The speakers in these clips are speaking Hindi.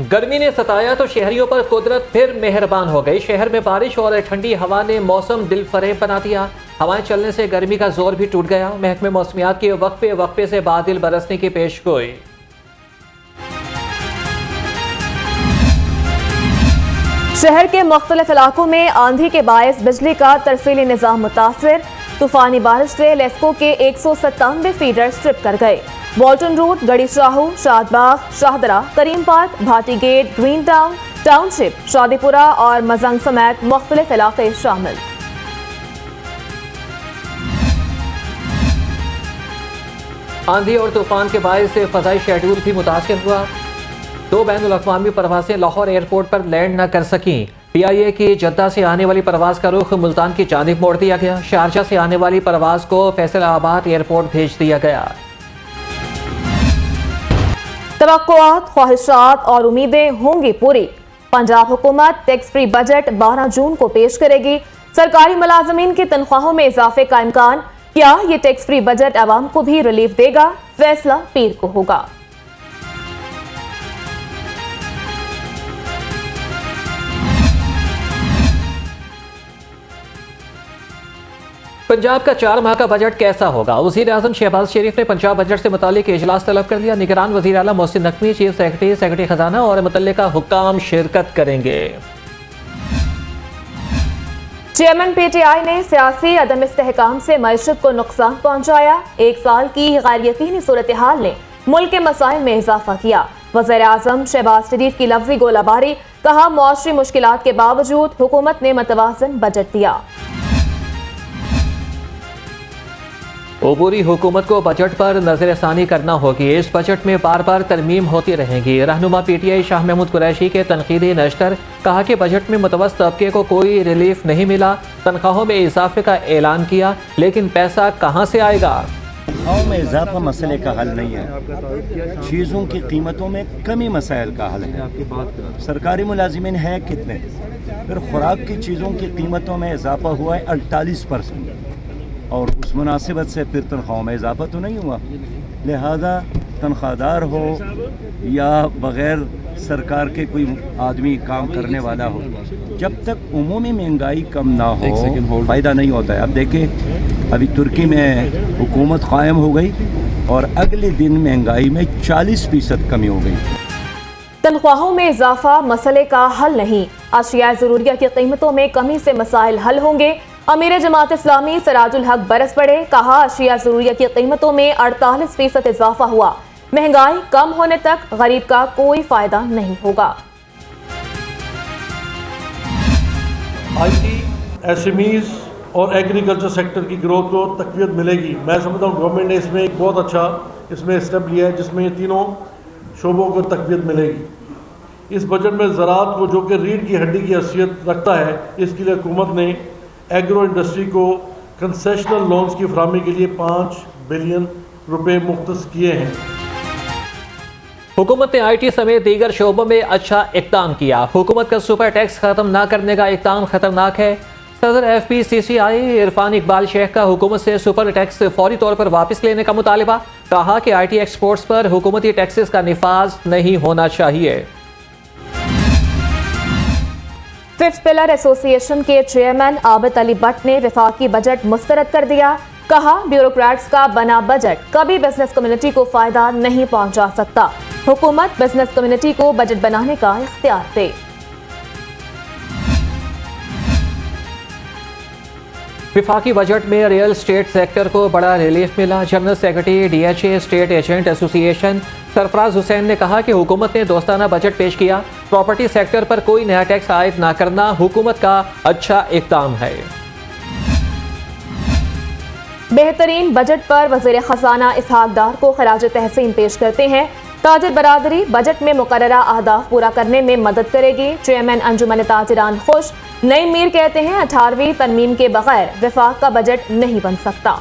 गर्मी ने सताया तो शहरियों पर कुदरत फिर मेहरबान हो गई। शहर में बारिश और ठंडी हवा ने मौसम दिल फरेब बना दिया। हवाएं चलने से गर्मी का जोर भी टूट गया। महकमे मौसमियात की वक्फे वक्फे से बादल बरसने की पेशगोई। शहर के मुख्तलिफ इलाकों में आंधी के बायस बिजली का तरसीली निजाम मुतासिर। तूफानी बारिश से लेस्को के 197 फीडर स्ट्रिप कर गए। Walton Road, Garhi Shahu, Shadbagh, Shahdara, Karim Park, Bhati Gate, Green Town, Township, Shadipura और मजंग समेत मुख्तलिफ इलाके शामिल। आंधी और तूफान के बायस से फजाई शेड्यूल भी मुतासिर हुआ। 2 बैनुल-अक़वामी परवासें लाहौर एयरपोर्ट पर लैंड न कर सकीं। PIA की जद्दा से आने वाली परवाज का रुख मुल्तान की जानिब मोड़ दिया गया। शारजा से आने वाली परवाज को फैसलाबाद एयरपोर्ट भेज दिया गया। तवक्कुआत, ख्वाहिशात और उम्मीदें होंगी पूरी। पंजाब हुकूमत टैक्स फ्री बजट 12 जून को पेश करेगी। सरकारी मुलाजमीन की तनख्वाहों में इजाफे का इम्कान। क्या ये टैक्स फ्री बजट आवाम को भी रिलीफ देगा? फैसला पीर को होगा। पंजाब का 4 माह का बजट कैसा होगा? वज़ीर आज़म शहबाज शरीफ ने पंजाब बजट से मुतालिक इजलास तलब कर लिया। निगरान वज़ीर आला Mohsin Naqvi, chief secretary, secretary खजाना और मुतल्लिका हुक्काम शिरकत करेंगे। चेयरमैन PTI ने सियासी अदम इस्तेहकाम से मईशत को नुकसान पहुंचाया। 1 साल की गैर यकीनी सूरत हाल ने मुल्क के मसाइल में इजाफा किया। वज़ीर आज़म शहबाज शरीफ की लफ्जी गोलाबारी। कहा, मुआशरी मुश्किलात के बावजूद हुकूमत ने मतवाज़न बजट दिया। अबूरी हुकूमत को बजट पर नजरसानी करना होगी। इस बजट में बार बार तरमीम होती रहेंगी। रहनुमा PTI शाह महमूद कुरैशी के तनकीदी नश्तर। कहा कि बजट में मुतवस्सित तबके को कोई रिलीफ नहीं मिला। तनख्वाहों में इजाफे का ऐलान किया, लेकिन पैसा कहाँ से आएगा? तनख्वाहों में इजाफा मसले का हल नहीं है। चीज़ों की कीमतों में कमी मसाइल का हल है। सरकारी मुलाजिमीन है कितने? फिर खुराक की चीज़ों की कीमतों में इजाफा हुआ है 48%, और उस मुनासिबत से फिर तनख्वाहों में इजाफा तो नहीं हुआ। लिहाजा तनख्वाहदार हो या बग़ैर सरकार के कोई आदमी काम करने वाला हो, जब तक उमूमी महंगाई कम ना हो फ़ायदा नहीं होता है। अब देखें, अभी तुर्की में हुकूमत कायम हो गई और अगले दिन महंगाई में 40% कमी हो गई। तनख्वाहों में इजाफा मसले का हल नहीं। अशिया ज़रूरिया की कीमतों में कमी से मसाइल हल होंगे। अमीर जमात इस्लामी सराजुल हक बरस पड़े। कहा, अशिया ज़रूरिया की कीमतों में 48% इजाफा हुआ। महंगाई कम होने तक गरीब का कोई फायदा नहीं होगा। IT, SMEs और एग्रीकल्चर सेक्टर की ग्रोथ को तक़वियत मिलेगी। मैं समझता हूँ गवर्नमेंट ने इसमें एक बहुत अच्छा स्टेप लिया है, जिसमें ये तीनों शोबों को तक़वियत मिलेगी। इस बजट में ज़राअत को, जो कि रीढ़ की हड्डी की हैसियत रखता है, इसके लिए हुकूमत ने एग्रो इंडस्ट्री को कंसेशनल लोन्स की फराहमी के लिए 5 बिलियन रुपए मुख्तस किए हैं। हुकूमत ने IT समेत दीगर शोबों में अच्छा इक़दाम किया। हुकूमत का सुपर टैक्स खत्म न करने का इक़दाम खतरनाक है। सदर FPCCI इरफान इकबाल शेख का हुकूमत से सुपर टैक्स फौरी तौर पर वापस लेने का मुतालबा। कहा कि IT एक्सपोर्ट्स पर हुकूमती टैक्सेस का निफाज नहीं होना चाहिए। फिफ्थ पिलर एसोसिएशन के चेयरमैन आबिद अली भट्ट ने वफाकी बजट मुस्तरद कर दिया। कहा, ब्यूरोक्रेट्स का बना बजट कभी बिजनेस कम्युनिटी को फायदा नहीं पहुंचा सकता। हुकूमत बिजनेस कम्युनिटी को बजट बनाने का इख्तियार दे। वफाकी बजट में रियल स्टेट सेक्टर को बड़ा रिलीफ मिला। General secretary DHA state agent association Sarfaraz Hussain ने कहा कि हुकूमत ने दोस्ताना बजट पेश किया। प्रॉपर्टी सेक्टर पर कोई नया टैक्स आयद न करना हुकूमत का अच्छा इक़दाम है। बेहतरीन बजट पर वज़ीर खजाना इसहाक डार को खराज तहसीन पेश करते हैं। ताजिर बरादरी बजट में मुकर्ररा अहदाफ पूरा करने में मदद करेगी। चेयरमैन अंजुमन ताजिरान खुश। नईम मीर कहते हैं, 18वीं तरमीम के बगैर वफाक का बजट नहीं बन सकता।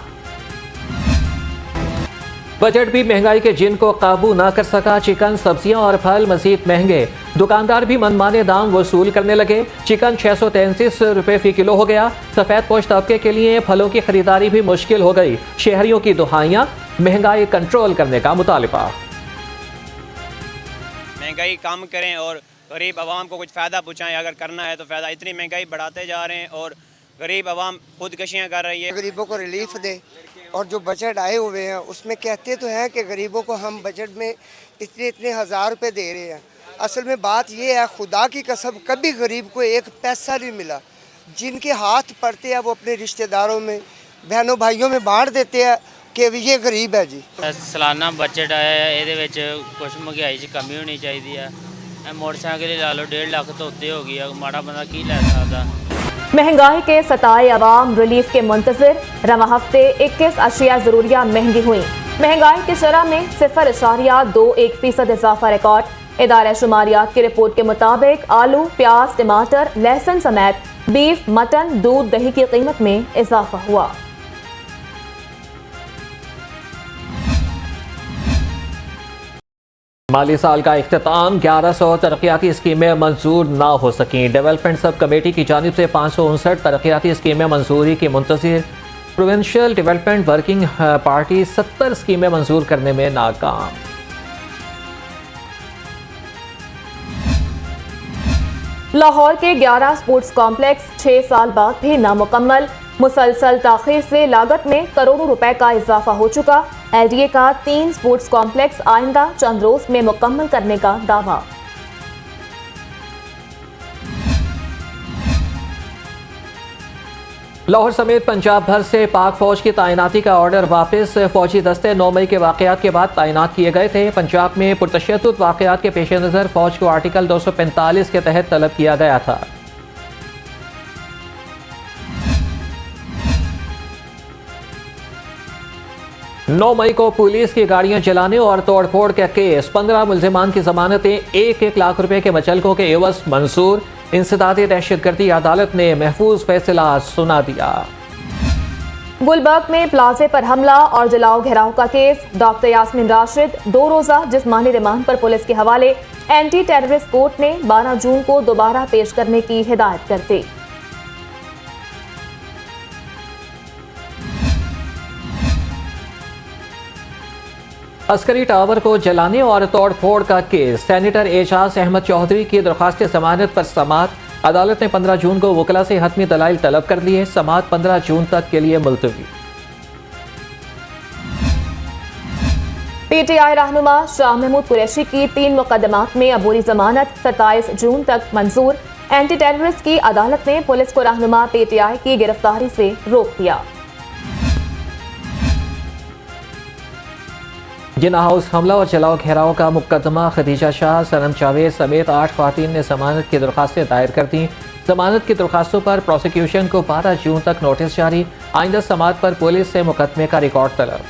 बजट भी महंगाई के जिन को काबू ना कर सका। चिकन, सब्जियां और फल मजीद महंगे। दुकानदार भी मनमाने दाम वसूल करने लगे। चिकन 633 रुपए फी किलो हो गया। सफेद पोश तबके के लिए फलों की खरीदारी भी मुश्किल हो गई। शहरियों की दुहाइयां, महंगाई कंट्रोल करने का मुतालिबा। महंगाई कम करें और गरीब आवाम को कुछ फ़ायदा पहुँचाएँ। अगर करना है तो फ़ायदा, इतनी महंगाई बढ़ाते जा रहे हैं और गरीब आवाम खुदकशियाँ कर रही है। गरीबों को रिलीफ दे, और जो बजट आए हुए हैं उसमें कहते तो हैं कि गरीबों को हम बजट में इतने हज़ार रुपये दे रहे हैं। असल में बात ये है, खुदा की कसम कभी गरीब को एक पैसा नहीं मिला। जिनके हाथ पड़ते हैं वो अपने रिश्तेदारों में, बहनों भाइयों में बांट देते हैं कि ये गरीब है जी। सालाना बजट आया है, ये कुछ महंगाई च कमी होनी चाहिए है। मोटरसाइकिल ला लो 1.5 लाख तो उत्ते हो गई, माड़ा बंदा की लै सकता। महंगाई के सताए अवाम रिलीफ के मुंतजिर। रवा हफ्ते 21 अशिया ज़रूरिया महंगी हुई। महंगाई की शरह में 0.21% इजाफा रिकॉर्ड। इदारा शुमारियात की रिपोर्ट के मुताबिक आलू, प्याज, टमाटर, लहसुन समेत बीफ, मटन, दूध, दही की कीमत में इजाफा हुआ। माली साल का इख्तिताम 1100 तरक्याती स्कीमें मंजूर ना हो सकें। डेवलपमेंट सब कमेटी की जानिब से 559 तरक्याती स्कीमें मंजूरी की मुंतज़िर। प्रोविंशियल डेवलपमेंट वर्किंग पार्टी 70 स्कीमें मंजूर करने में नाकाम। लाहौर के 11 स्पोर्ट्स कॉम्प्लेक्स 6 साल बाद भी नामुकम्मल। मुसलसल ताखीर से लागत में करोड़ों रुपए का इजाफा हो चुका। LDA का 3 स्पोर्ट्स कॉम्प्लेक्स आइंदा चंद रोज में मुकम्मल करने का दावा। लाहौर समेत पंजाब भर से पाक फौज की तैनाती का ऑर्डर वापस। फौजी दस्ते 9 मई के वाकयात के बाद तैनात किए गए थे। पंजाब में पुरतशद्दुद वाकयात के पेश नज़र फौज को आर्टिकल 245 के तहत तलब किया गया था। नौ मई को पुलिस की गाड़ियां जलाने और तोड़फोड़ का केस। 15 मुल्जिमान की जमानतें 1-1 लाख रुपए के मचलकों के एवज मंजूर। इंसदादी दहशतगर्दी अदालत ने महफूज फैसला सुना दिया। गुलबर्ग में प्लाजे पर हमला और जलाओ घेराव का केस। डॉक्टर यास्मीन राशिद 2 रोजा जिस्मानी रिमांड पर पुलिस के हवाले। एंटी टेररिस्ट कोर्ट ने 12 जून को दोबारा पेश करने की हिदायत कर दी। अस्करी टावर को जलाने और तोड़फोड़ का केस। सेनेटर एजाज अहमद चौधरी की दरख्वास्त जमानत पर समाअत। अदालत ने 15 जून को वकला से हतमी दलाइल तलब कर लिए। समाअत 15 जून तक के लिए मुलतवी। PTI रहनुमा शाह महमूद कुरैशी की 3 मुकदमात में अबूरी जमानत 27 जून तक मंजूर। एंटी टेररिस्ट की अदालत ने पुलिस को रहनुमा PTI की गिरफ्तारी से रोक दिया। जिन्ना हाउस हमला और जलाओ घेराव का मुकदमा। खदीजा शाह, सनम जावेद समेत 8 ख्वातीन ने जमानत की दरख्वास्तें दायर कर दी। जमानत की दरख्वास्तों पर प्रोसिक्यूशन को 12 जून तक नोटिस जारी। आइंदा समाअत पर पुलिस से मुकदमे का रिकॉर्ड तलब।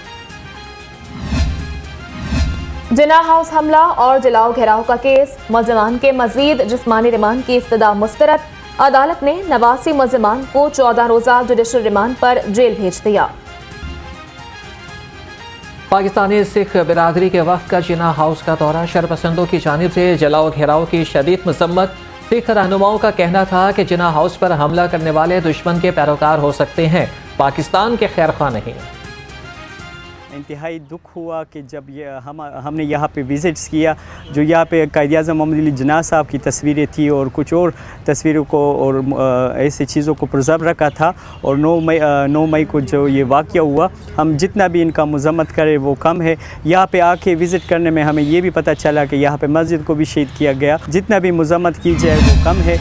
जिन्ना हाउस हमला और जलाओ घेराव का केस। मुल्जिमान के मजीद जिस्मानी रिमांड की इस्तदा मुस्तरद। अदालत ने 89 मुल्जिमान को 14 रोजा जुडिशल रिमांड पर जेल भेज दिया। पाकिस्तानी सिख बिरादरी के वक्त का जिन्ना हाउस का दौरा। शरपसंदों की जानिब से जलाओ घेराव की शदीद मसम्मत। सिख रहनुमाओं का कहना था कि जिन्ना हाउस पर हमला करने वाले दुश्मन के पैरोकार हो सकते हैं, पाकिस्तान के खैरख्वाह नहीं। इंतहाई दुख हुआ कि जब हमने यहाँ पे विज़िट्स किया, जो यहाँ पे कायद-ए-आज़म मोहम्मद अली जिन्ना साहब की तस्वीरें थी और कुछ और तस्वीरों को और ऐसी चीज़ों को प्रिजर्व रखा था। और 9 मई को जो ये वाक़या हुआ, हम जितना भी इनका मज़म्मत करें वो कम है। यहाँ पे आके विज़िट करने में हमें ये भी पता चला कि यहाँ पे मस्जिद को भी शहीद किया गया। जितना भी मज़म्मत की जाए वो कम है।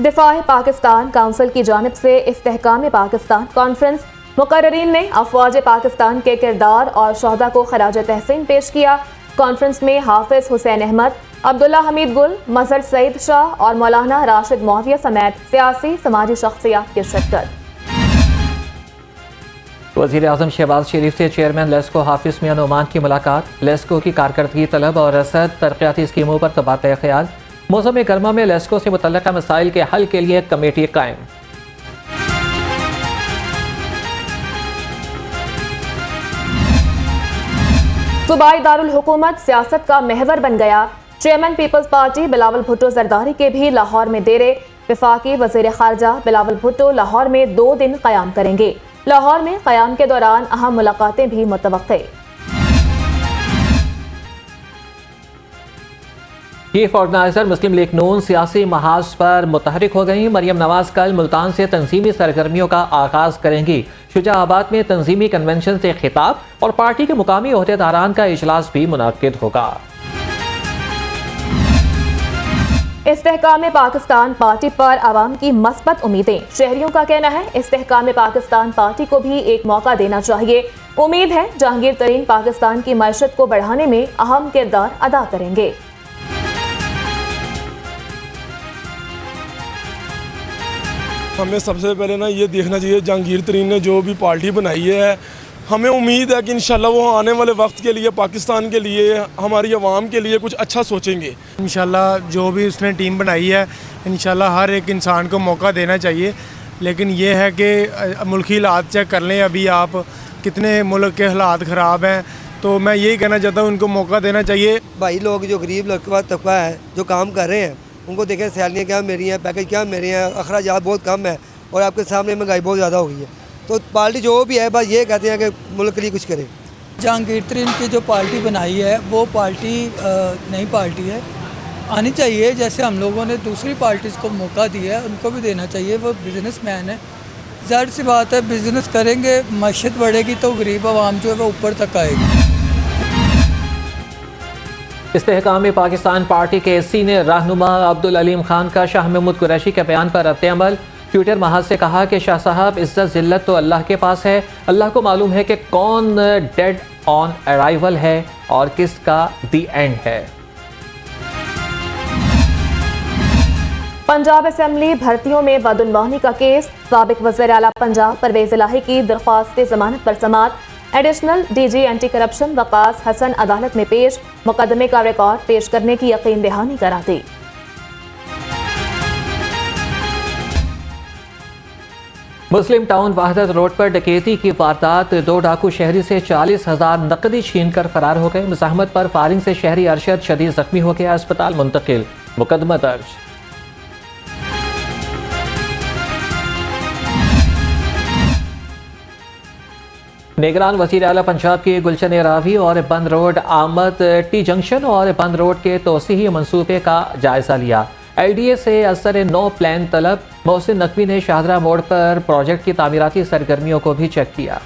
दिफाए पाकिस्तान काउंसिल की जानिब से इस्तेहकाम पाकिस्तान कॉन्फ्रेंस। मुकर्ररीन ने अफवाज पाकिस्तान के किरदार और शोहदा को खराज तहसीन पेश किया। कॉन्फ्रेंस में हाफिज हुसैन अहमद, अब्दुल्ला हमीद गुल, मजहर सईद शाह और मौलाना राशिद मौविया समेत सियासी समाजी शख्सियात की शिरकत। वज़ीर आज़म शहबाज शरीफ से चेयरमैन लेस्को हाफिज मियां नोमान की मुलाकात। लेस्को की कारकर्दगी तलब और रसद तरक्याती स्कीमों पर तबादला ख्याल। मौसम गर्मा में लेस्को से मुतल्लिका मसाइल के हल के लिए कमेटी कायम। सूबाई दारुल हुकूमत सियासत का महवर बन गया। Chairman Peoples Party Bilawal Bhutto Zardari के भी लाहौर में डेरे। वफाकी वज़ीर खारजा बिलावल भुट्टो लाहौर में 2 दिन क़याम करेंगे। लाहौर में क़याम के दौरान अहम मुलाकातें भी मुतवक्के। चीफ ऑर्गेनाइजर मुस्लिम लीग नून सियासी महाज पर मुतहरिक हो गई। मरियम नवाज कल मुल्तान से तंजीमी सरगर्मियों का आगाज करेंगी। शुजाआबाद में तंजीमी कन्वेंशन से खिताब और पार्टी के मुकामी ओहदेदारान का इजलास भी मुनाकिद होगा। इस्तेहकाम पाकिस्तान पार्टी पर आवाम की मस्बत उम्मीदें। शहरियों का कहना है इस्तेहकाम पाकिस्तान पार्टी को भी एक मौका देना चाहिए। उम्मीद है जहांगीर तरीन पाकिस्तान की मैशत को बढ़ाने में अहम किरदार अदा करेंगे। हमें सबसे पहले ना ये देखना चाहिए जहांगीर तरीन ने जो भी पार्टी बनाई है, हमें उम्मीद है कि इंशाल्लाह वो आने वाले वक्त के लिए पाकिस्तान के लिए हमारी आवाम के लिए कुछ अच्छा सोचेंगे। इंशाल्लाह जो भी उसने टीम बनाई है इंशाल्लाह हर एक इंसान को मौका देना चाहिए, लेकिन ये है कि मुल्की हालात चेक कर लें। अभी आप कितने मुल्क के हालात ख़राब हैं, तो मैं यही कहना चाहता हूँ उनको मौका देना चाहिए। भाई लोग जो गरीब तबका है जो काम कर रहे हैं उनको देखें सैलरियाँ क्या मेरी हैं, पैकेज क्या मेरे हैं, अखराजात बहुत कम है और आपके सामने महंगाई बहुत ज़्यादा हो गई है। तो पार्टी जो भी है बस ये कहते हैं कि मुल्क के लिए कुछ करे। जहांगीर तरीन की जो पार्टी बनाई है वो पार्टी नई पार्टी है, आनी चाहिए। जैसे हम लोगों ने दूसरी पार्टीज़ को मौका दिया है उनको भी देना चाहिए। वो बिजनेसमैन है, ज़ाहिर सी बात है बिजनेस करेंगे, मईशत बढ़ेगी तो गरीब आवाम जो है वो ऊपर तक आएगी। इस्तेहकाम पाकिस्तान पार्टी के सीनियर रहनुमा अब्दुल अलीम खान का शाह महमूद कुरैशी के बयान पर रद्द-ए-अमल। ट्विटर महाज से कहा कि शाह साहब इज्जत जिल्लत तो अल्लाह के पास है, अल्लाह को मालूम है कि कौन डेड ऑन अराइवल है और किसका दी एंड है। पंजाब असेंबली भर्तियों में बदउनवानी का केस। साबिक वज़ीर आला पंजाब परवेज इलाही की दरख्वास्त जमानत पर समाअत। Additional DG anti corruption Waqas Hasan अदालत में पेश। मुकदमे का रिकॉर्ड पेश करने की यकीन दहानी करा दी। मुस्लिम टाउन वहदत रोड पर डकैती की वारदात। 2 डाकू शहरी से 40,000 नकदी छीन कर फरार हो गए। मुज़ाहमत पर फायरिंग से शहरी अरशद शदीद जख्मी हो गया, अस्पताल मुंतकिल। मुकदमा दर्ज। निगरान वज़ीर आला पंजाब के गुलशन रावी और बंद रोड आमद टी जंक्शन और बंद रोड के तोसीही मंसूबे का जायजा लिया। LDA से असर नो प्लान तलब। मोहसिन नकवी ने शाहदरा मोड़ पर प्रोजेक्ट की तामीराती सरगर्मियों को भी चेक किया।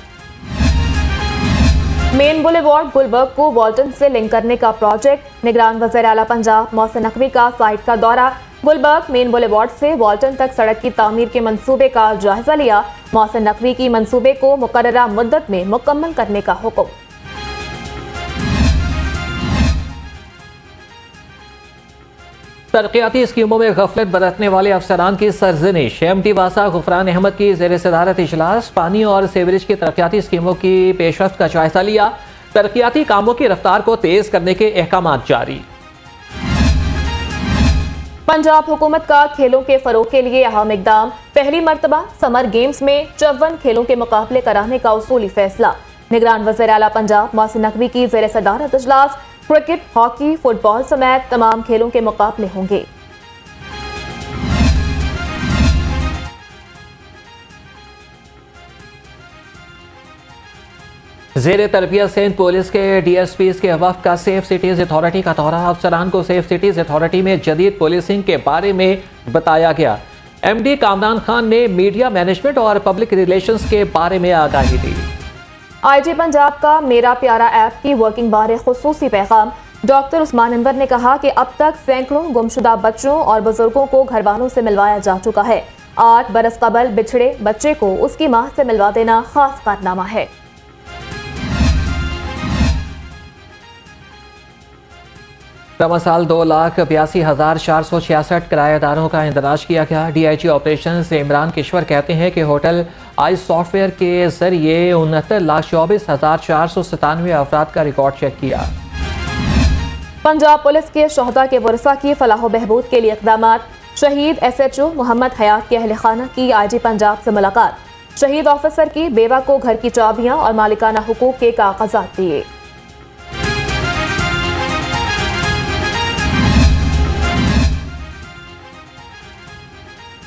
मेन बुलेवार्ड गुलबर्ग को वॉल्टन से लिंक करने का प्रोजेक्ट। निगरान वज़ीर आला पंजाब मोहसिन नकवी का साइट का दौरा। गुलबर्ग मेन बुलेवार्ड से वॉल्टन तक सड़क की तामीर के मंसूबे का जायजा लिया। मोहसिन नकवी की मंसूबे को मुकर्ररा मुद्दत में मुकम्मल करने का हुक्म। तरक्याती स्कीमों में गफलत बरतने वाले अफसरान की सरजनिश। MD वासा गुफरान अहमद की ज़ेर सदारत इजलास। पानी और सीवरेज की तरक्याती स्कीमों की पेशरफ्त का जायजा लिया। तरक्याती कामों की रफ्तार को तेज करने के अहकाम जारी। पंजाब हुकूमत का खेलों के फरोग के लिए अहम इकदाम। पहली मरतबा समर गेम्स में 54 खेलों के मुकाबले कराने का उसूली फैसला। निगरान वज़ीर आला पंजाब मोहसिन नकवी की ज़ेर सदारत इजलास। क्रिकेट, हॉकी, फुटबॉल समेत तमाम खेलों के मुकाबले होंगे। ज़ेर तरबियत सिंध पुलिस के DSPs के वफ़द का सेफ सिटीज़ अथॉरिटी का दौरा। अफसरान को सेफ सिटीज़ अथॉरिटी में जदीद पुलिसिंग के बारे में बताया गया। MD कामरान खान ने मीडिया मैनेजमेंट और पब्लिक रिलेशंस के बारे में आगाही दी। IG पंजाब का मेरा प्यारा ऐप की वर्किंग बारे खुसूसी पैगाम। डॉक्टर उस्मान अनवर ने कहा कि अब तक सैकड़ों गुमशुदा बच्चों और बुजुर्गों को घर वालों से मिलवाया जा चुका है। 8 बरस कबल बिछड़े बच्चे को उसकी मां से मिलवा देना खास कारनामा है। रमसाल 2,82,466 किराएदारों का इंदराज किया गया। DIG ऑपरेशन इमरान किश्वर कहते हैं कि होटल आइस सॉफ्टवेयर के जरिए 69,24,497 अफराद का रिकॉर्ड चेक किया। पंजाब पुलिस के शोहदा के वरसा की फलाह बहबूद के लिए इक़दामात। शहीद SHO मोहम्मद हयात के अहल खाना की IG पंजाब से मुलाकात। शहीद ऑफिसर की बेवा को घर की चाबियां और मालिकाना हुकूक के कागजात दिए।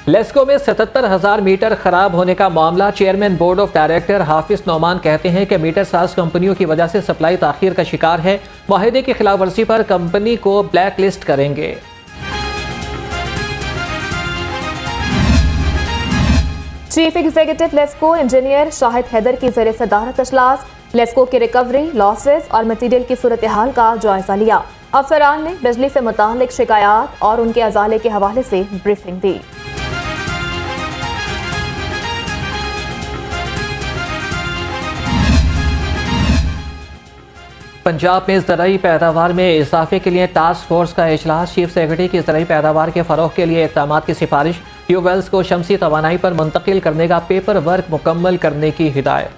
लेस्को में 77,000 मीटर खराब होने का मामला। चेयरमैन बोर्ड ऑफ डायरेक्टर हाफिज नौमान कहते हैं कि मीटर साज कंपनियों की वजह से सप्लाई ताखीर का शिकार है। माहिदे की खिलाफ वर्जी पर कंपनी को ब्लैक लिस्ट करेंगे। Chief executive LESCO engineer Shahid Haider की ज़ेर सदारत अजलास लेस्को की रिकवरी, लॉसेस और मटीरियल की सूरत हाल का जायजा लिया। अफसरान ने बिजली से मुताल्लिक शिकायत और उनके अजाले के हवाले से ब्रीफिंग दी। पंजाब में ज़राई पैदावार में इजाफे के लिए टास्क फोर्स का इजलास। चीफ सेक्रेटरी की ज़राई पैदावार के फ़रोग़ के लिए इक़दामात की सिफारिश। ट्यूबवेल्स को शमसी तवानाई पर मुंतकिल करने का पेपर वर्क मुकम्मल करने की हिदायत।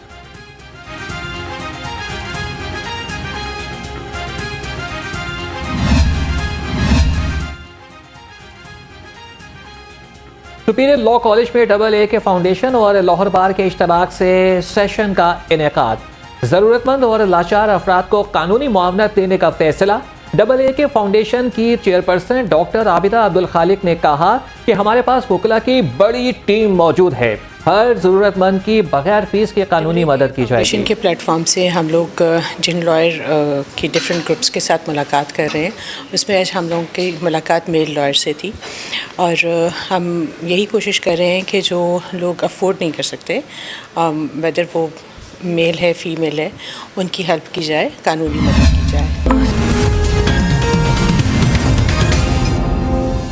सुपीरियर लॉ कॉलेज में AA के फाउंडेशन और लाहौर बार के इश्तराक से सेशन का इनेकाद। ज़रूरतमंद और लाचार अफराद को कानूनी मुआवनत देने का फैसला। AA के फाउंडेशन की चेयरपर्सन डॉक्टर आबिदा अब्दुल खालिक ने कहा कि हमारे पास वकला की बड़ी टीम मौजूद है। हर ज़रूरतमंद की बगैर फीस की कानूनी मदद की जाएगी। के प्लेटफॉर्म से हम लोग जिन लॉयर की डिफरेंट ग्रुप्स के साथ मुलाकात कर रहे हैं, उसमें आज हम लोगों की मुलाकात मेल लॉयर से थी और हम यही कोशिश कर रहे हैं कि जो लोग अफोर्ड नहीं कर सकते, वेदर वो मेल है फीमेल है, उनकी हेल्प की जाए कानूनी मदद की।